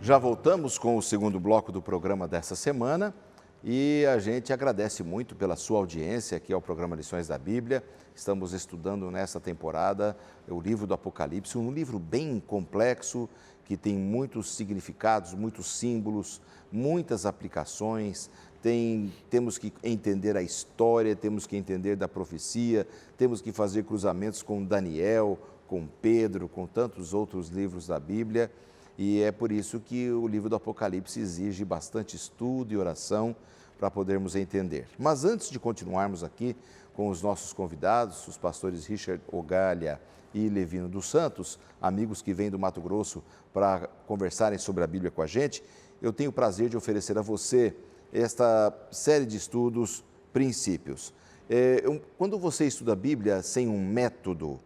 Já voltamos com o segundo bloco do programa dessa semana e a gente agradece muito pela sua audiência aqui ao programa Lições da Bíblia. Estamos estudando nessa temporada o livro do Apocalipse, um livro bem complexo que tem muitos significados, muitos símbolos, muitas aplicações. Temos que entender a história, temos que entender da profecia, temos que fazer cruzamentos com Daniel, com Pedro, com tantos outros livros da Bíblia. E é por isso que o livro do Apocalipse exige bastante estudo e oração para podermos entender. Mas antes de continuarmos aqui com os nossos convidados, os pastores Richard Ogalha e Levino dos Santos, amigos que vêm do Mato Grosso para conversarem sobre a Bíblia com a gente, eu tenho o prazer de oferecer a você esta série de estudos, Princípios. Quando você estuda a Bíblia sem um método,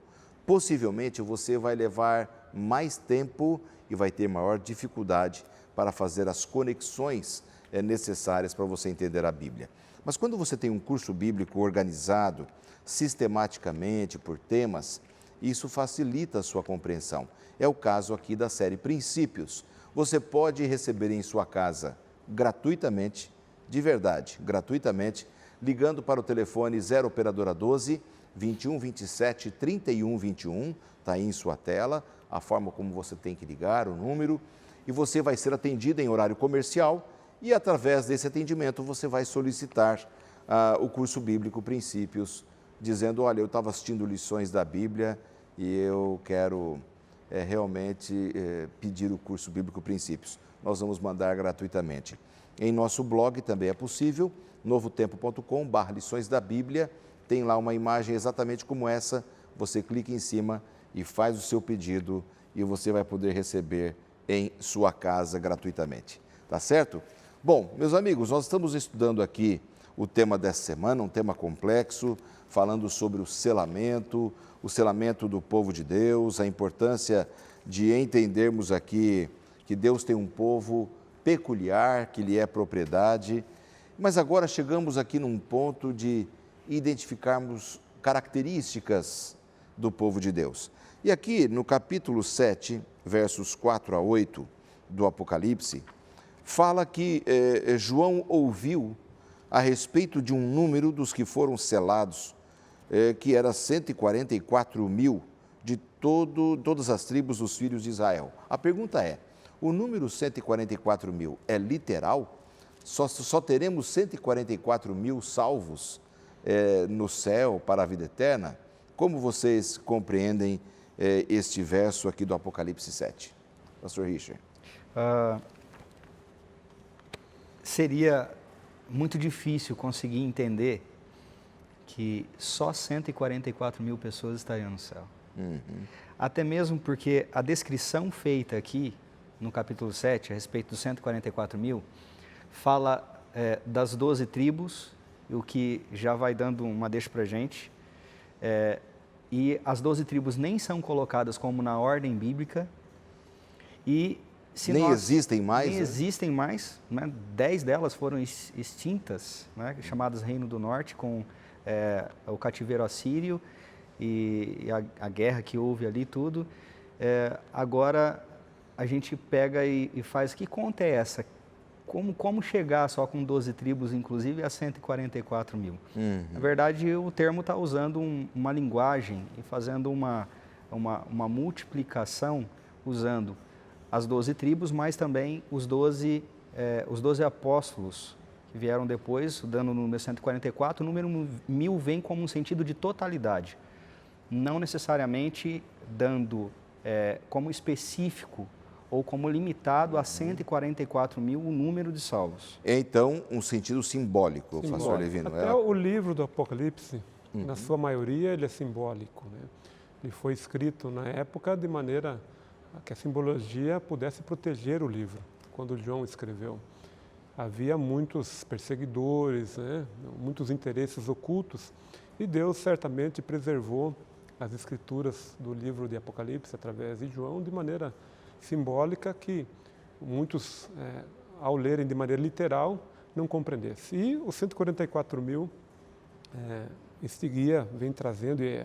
possivelmente você vai levar mais tempo e vai ter maior dificuldade para fazer as conexões necessárias para você entender a Bíblia. Mas quando você tem um curso bíblico organizado, sistematicamente, por temas, isso facilita a sua compreensão. É o caso aqui da série Princípios. Você pode receber em sua casa gratuitamente, de verdade, gratuitamente, ligando para o telefone 0 Operadora 12 21 27 31 21, está aí em sua tela, a forma como você tem que ligar, o número, e você vai ser atendido em horário comercial e através desse atendimento você vai solicitar o curso bíblico Princípios, dizendo, olha, eu estava assistindo lições da Bíblia e eu quero realmente pedir o curso bíblico Princípios. Nós vamos mandar gratuitamente. Em nosso blog também é possível, novotempo.com/lições da Bíblia, tem lá uma imagem exatamente como essa, você clica em cima e faz o seu pedido e você vai poder receber em sua casa gratuitamente. Tá certo? Bom, meus amigos, nós estamos estudando aqui o tema dessa semana, um tema complexo, falando sobre o selamento do povo de Deus, a importância de entendermos aqui que Deus tem um povo peculiar, que lhe é propriedade, mas agora chegamos aqui num ponto de identificarmos características do povo de Deus. E aqui no capítulo 7, versos 4 a 8 do Apocalipse, fala que João ouviu a respeito de um número dos que foram selados, que era 144 mil de todas as tribos dos filhos de Israel. A pergunta é, o número 144 mil é literal? Só teremos 144 mil salvos no céu para a vida eterna? Como vocês compreendem este verso aqui do Apocalipse 7? Pastor Richard. Seria muito difícil conseguir entender que só 144 mil pessoas estariam no céu. Uhum. Até mesmo porque a descrição feita aqui, no capítulo 7, a respeito dos 144 mil, fala das 12 tribos, o que já vai dando uma deixa para a gente. E as 12 tribos nem são colocadas como na ordem bíblica. E se nem nós, existem mais? Nem existem mais, né? 10 delas foram extintas, né? Chamadas Reino do Norte, com o cativeiro assírio e a guerra que houve ali, tudo. Agora a gente pega e faz, que conta é essa? Como chegar só com 12 tribos, inclusive, a 144 mil? Uhum. Na verdade, o termo está usando uma linguagem e fazendo uma multiplicação, usando as 12 tribos, mas também os 12 apóstolos que vieram depois, dando o número 144. O número 1000 vem como um sentido de totalidade, não necessariamente dando como específico ou como limitado a 144 mil o número de salvos. Então, um sentido simbólico, pastor Levino. Até o livro do Apocalipse, na sua maioria, ele é simbólico, né? Ele foi escrito na época de maneira que a simbologia pudesse proteger o livro. Quando João escreveu, havia muitos perseguidores, né? Muitos interesses ocultos, e Deus certamente preservou as escrituras do livro de Apocalipse através de João de maneira simbólica, que muitos, ao lerem de maneira literal, não compreendessem. E os 144 mil, este guia vem trazendo, e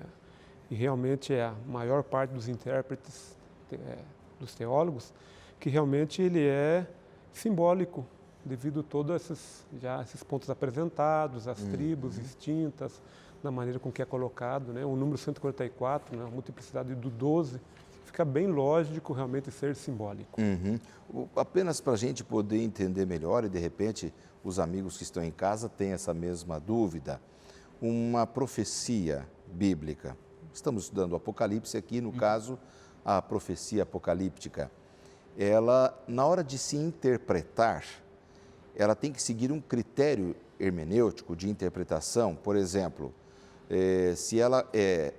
realmente é a maior parte dos intérpretes, dos teólogos, que realmente ele é simbólico, devido a todos esses pontos apresentados, as tribos extintas, na maneira com que é colocado, né? O número 144, né? A multiplicidade do 12, fica bem lógico realmente ser simbólico. Apenas para a gente poder entender melhor e, de repente, os amigos que estão em casa têm essa mesma dúvida. Uma profecia bíblica. Estamos estudando o Apocalipse aqui, no caso, a profecia apocalíptica. Ela, na hora de se interpretar, ela tem que seguir um critério hermenêutico de interpretação. Por exemplo, se ela é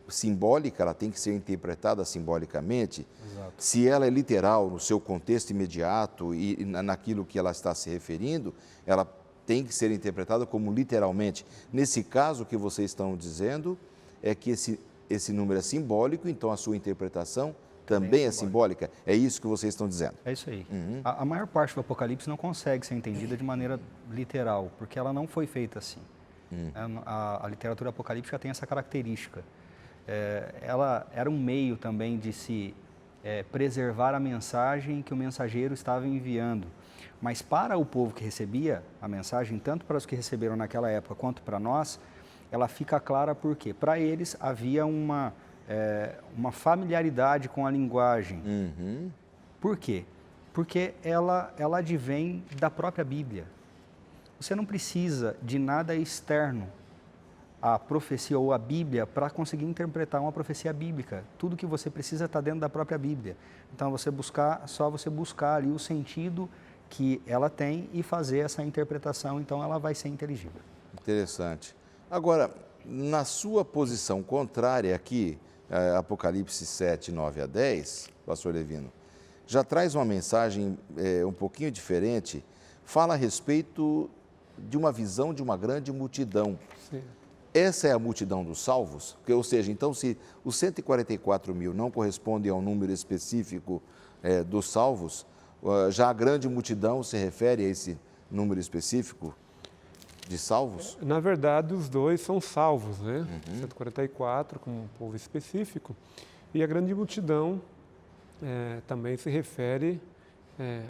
simbólica, ela tem que ser interpretada simbolicamente. Exato. Se ela é literal no seu contexto imediato e naquilo que ela está se referindo, ela tem que ser interpretada como literalmente. Nesse caso, o que vocês estão dizendo é que esse número é simbólico, então a sua interpretação também é simbólica. É isso que vocês estão dizendo? É isso aí. A maior parte do Apocalipse não consegue ser entendida de maneira literal, porque ela não foi feita assim. A literatura apocalíptica tem essa característica. Ela era um meio também de se preservar a mensagem que o mensageiro estava enviando. Mas para o povo que recebia a mensagem, tanto para os que receberam naquela época quanto para nós, ela fica clara porque para eles havia uma familiaridade com a linguagem. Por quê? Porque ela advém da própria Bíblia. Você não precisa de nada externo à profecia ou à Bíblia para conseguir interpretar uma profecia bíblica. Tudo que você precisa está dentro da própria Bíblia. Então, só você buscar ali o sentido que ela tem e fazer essa interpretação, então ela vai ser inteligível. Interessante. Agora, na sua posição contrária aqui, Apocalipse 7, 9 a 10, pastor Levino, já traz uma mensagem um pouquinho diferente, fala a respeito de uma visão de uma grande multidão. Sim. Essa é a multidão dos salvos? Ou seja, então, se os 144 mil não correspondem ao número específico dos salvos, já a grande multidão se refere a esse número específico de salvos? Na verdade, os dois são salvos, né? 144 como um povo específico, e a grande multidão também se refere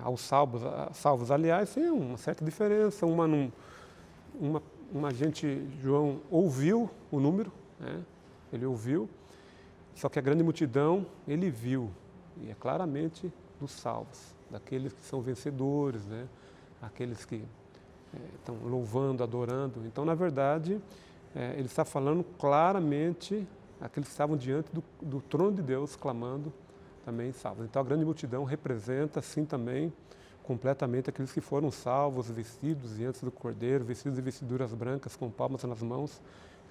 aos salvos. Salvos, aliás, tem uma certa diferença. João ouviu o número, né? Ele ouviu, só que a grande multidão ele viu, e é claramente dos salvos, daqueles que são vencedores, né? Aqueles que estão louvando, adorando. Então, na verdade, ele está falando claramente aqueles que estavam diante do trono de Deus, clamando, também salvos. Então, a grande multidão representa, assim, também, completamente aqueles que foram salvos, vestidos diante do Cordeiro, vestidos de vestiduras brancas, com palmas nas mãos,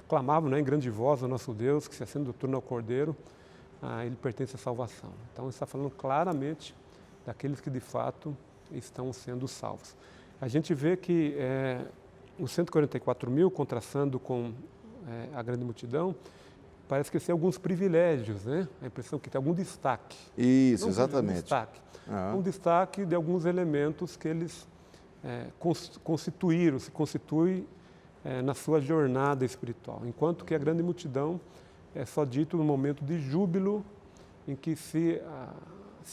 clamavam, né, em grande voz ao nosso Deus, que se assenta do trono ao Cordeiro, ele pertence à salvação. Então, ele está falando claramente daqueles que, de fato, estão sendo salvos. A gente vê que os 144 mil, contrastando com a grande multidão, parece que tem alguns privilégios, né? A impressão que tem algum destaque. Isso, não, exatamente. Um destaque. Um destaque de alguns elementos que eles se constituem na sua jornada espiritual. Enquanto que a grande multidão é só dito no momento de júbilo em que se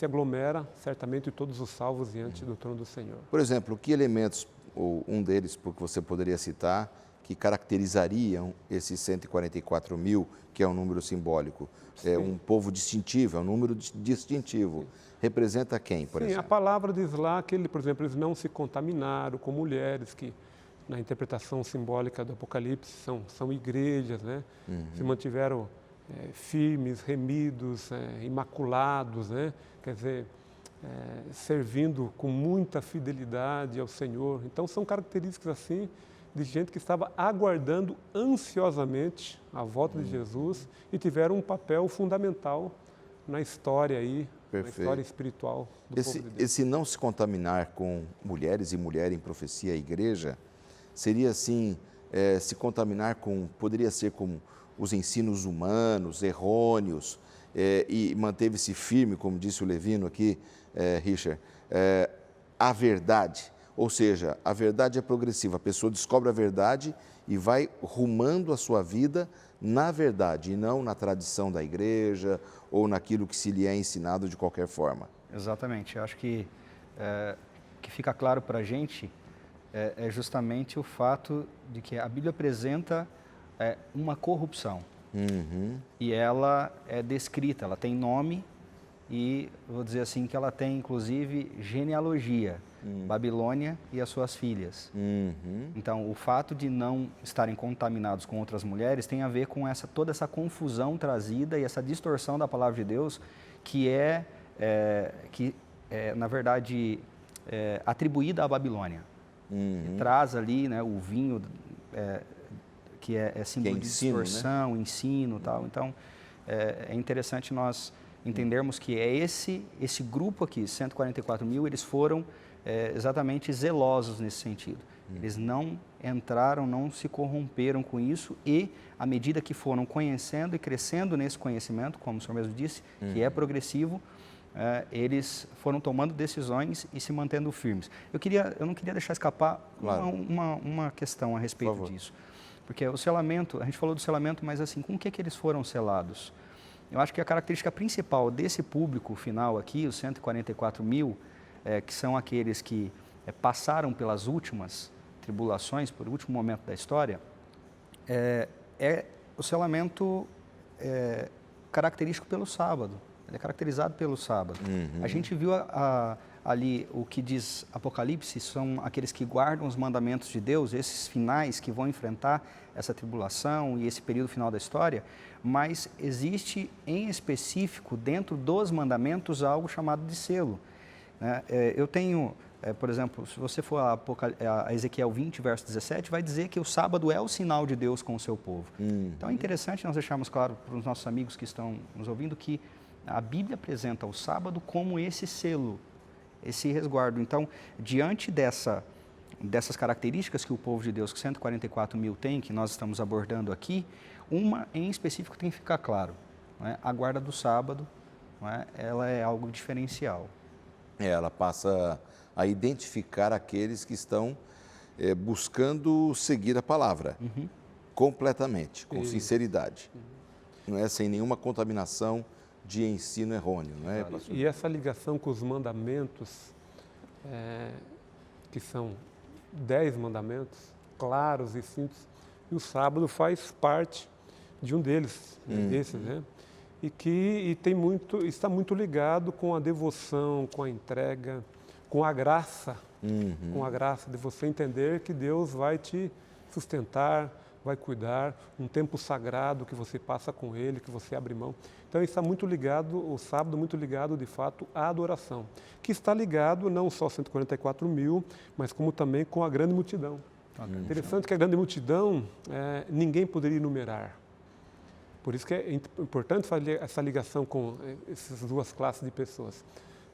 aglomera, certamente, todos os salvos diante do trono do Senhor. Por exemplo, que elementos, ou um deles, porque você poderia citar, que caracterizariam esses 144 mil, que é um número simbólico? É um povo distintivo, é um número distintivo. Sim. Representa quem, por exemplo? A palavra diz lá que, por exemplo, eles não se contaminaram com mulheres, que na interpretação simbólica do Apocalipse são igrejas, né? Se mantiveram firmes, remidos, imaculados, né? Quer dizer, servindo com muita fidelidade ao Senhor. Então, são características assim de gente que estava aguardando ansiosamente a volta de Jesus e tiveram um papel fundamental na história aí, Perfeito. Na história espiritual do povo de Deus. Esse não se contaminar com mulheres e mulher em profecia, a igreja, seria assim, se contaminar com, poderia ser com os ensinos humanos, errôneos, e manteve-se firme, como disse o Levino aqui, Richard, a verdade. Ou seja, a verdade é progressiva, a pessoa descobre a verdade e vai rumando a sua vida na verdade, e não na tradição da igreja ou naquilo que se lhe é ensinado de qualquer forma. Exatamente. Eu acho que fica claro para a gente é justamente o fato de que a Bíblia apresenta uma corrupção. Uhum. E ela é descrita, ela tem nome e, vou dizer assim, que ela tem, inclusive, genealogia. Babilônia e as suas filhas. Uhum. Então, o fato de não estarem contaminados com outras mulheres tem a ver com toda essa confusão trazida e essa distorção da palavra de Deus que na verdade, atribuída à Babilônia. Que traz ali, né, o vinho, que é símbolo de ensino, distorção, ensino e tal. Então, é interessante nós entendermos que esse grupo aqui, 144 mil, eles foram exatamente zelosos nesse sentido. Eles não entraram, não se corromperam com isso e, à medida que foram conhecendo e crescendo nesse conhecimento, como o senhor mesmo disse, que é progressivo, eles foram tomando decisões e se mantendo firmes. Eu não queria deixar escapar uma questão a respeito disso. Porque o selamento, a gente falou do selamento, mas assim, com o que eles foram selados? Eu acho que a característica principal desse público final aqui, os 144 mil, que são aqueles que passaram pelas últimas tribulações, por último momento da história, é o selamento característico pelo sábado. Ele é caracterizado pelo sábado. A gente viu ali o que diz Apocalipse, são aqueles que guardam os mandamentos de Deus, esses finais que vão enfrentar essa tribulação e esse período final da história, mas existe em específico, dentro dos mandamentos, algo chamado de selo. Eu tenho, por exemplo, se você for a Ezequiel 20, verso 17, vai dizer que o sábado é o sinal de Deus com o seu povo. Então é interessante nós deixarmos claro para os nossos amigos que estão nos ouvindo que a Bíblia apresenta o sábado como esse selo, esse resguardo. Então, diante dessas características que o povo de Deus, que 144 mil tem, que nós estamos abordando aqui, uma em específico tem que ficar claro. A guarda do sábado, ela é algo diferencial. Ela passa a identificar aqueles que estão buscando seguir a palavra completamente, com sinceridade. Não é sem nenhuma contaminação de ensino errôneo, não é, pastor? E essa ligação com os mandamentos, que são 10 mandamentos, claros e simples, e o sábado faz parte de um deles, desses, né? E está muito ligado com a devoção, com a entrega, com a graça de você entender que Deus vai te sustentar, vai cuidar, um tempo sagrado que você passa com Ele, que você abre mão. Então, está muito ligado, o sábado, muito ligado, de fato, à adoração, que está ligado não só 144 mil, mas como também com a grande multidão. Interessante que a grande multidão, ninguém poderia enumerar. Por isso que é importante fazer essa ligação com essas duas classes de pessoas.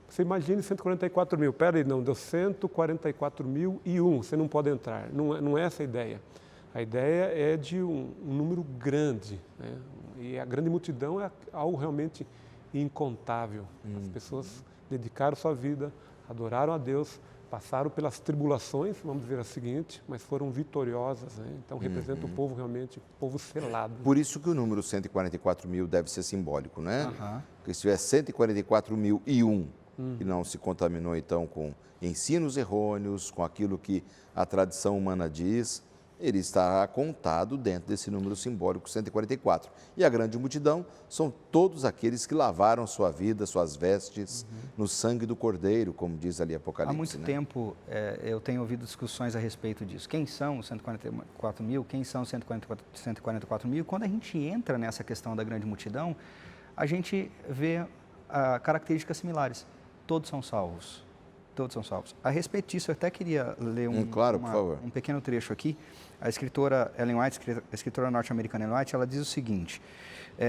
Você imagine 144 mil, peraí, não, deu 144.001, você não pode entrar. Não é essa a ideia. A ideia é de um número grande, né? E a grande multidão é algo realmente incontável. As pessoas dedicaram sua vida, adoraram a Deus, passaram pelas tribulações, vamos dizer a seguinte, mas foram vitoriosas, né? Então representa o povo realmente, o povo selado. Por isso que o número 144 mil deve ser simbólico, né? Porque se tiver 144.001 que não se contaminou então com ensinos errôneos, com aquilo que a tradição humana diz, ele está contado dentro desse número simbólico 144. E a grande multidão são todos aqueles que lavaram sua vida, suas vestes, no sangue do Cordeiro, como diz ali Apocalipse. Há muito tempo eu tenho ouvido discussões a respeito disso. Quem são os 144 mil? Quem são os 144 mil? Quando a gente entra nessa questão da grande multidão, a gente vê características similares. Todos são salvos. Todos são salvos. A respeito disso, eu até queria ler um pequeno trecho aqui. A escritora Ellen White, a escritora norte-americana Ellen White, ela diz o seguinte: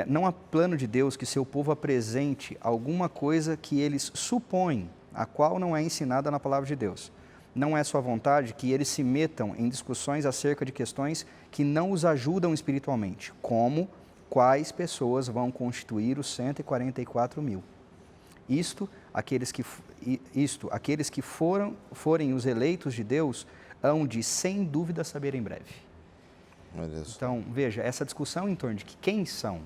não há plano de Deus que seu povo apresente alguma coisa que eles supõem, a qual não é ensinada na palavra de Deus. Não é sua vontade que eles se metam em discussões acerca de questões que não os ajudam espiritualmente, como quais pessoas vão constituir os 144 mil. Aqueles que forem os eleitos de Deus, hão de, sem dúvida, saber em breve. Então, veja, essa discussão em torno de que quem são,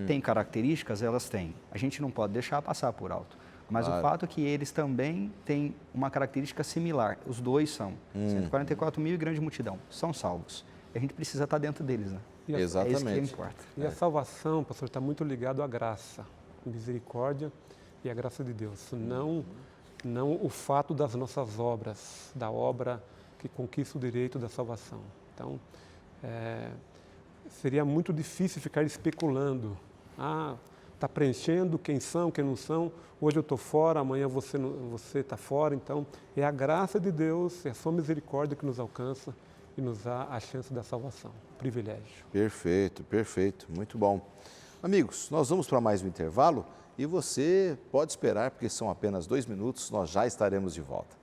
tem características, elas têm. A gente não pode deixar passar por alto. Mas Claro. o fato é que eles também têm uma característica similar. Os dois são. 144 mil e grande multidão são salvos. E a gente precisa estar dentro deles, né? E a, É isso que Exatamente. importa. e a salvação, pastor, está muito ligado à graça, misericórdia e à graça de Deus. Não o fato das nossas obras, da obra que conquista o direito da salvação. Então, seria muito difícil ficar especulando. Está preenchendo quem são, quem não são. Hoje eu estou fora, amanhã você está fora. Então, é a graça de Deus, é a sua misericórdia que nos alcança e nos dá a chance da salvação, privilégio. Perfeito, perfeito, muito bom. Amigos, nós vamos para mais um intervalo e você pode esperar, porque são apenas 2 minutos, nós já estaremos de volta.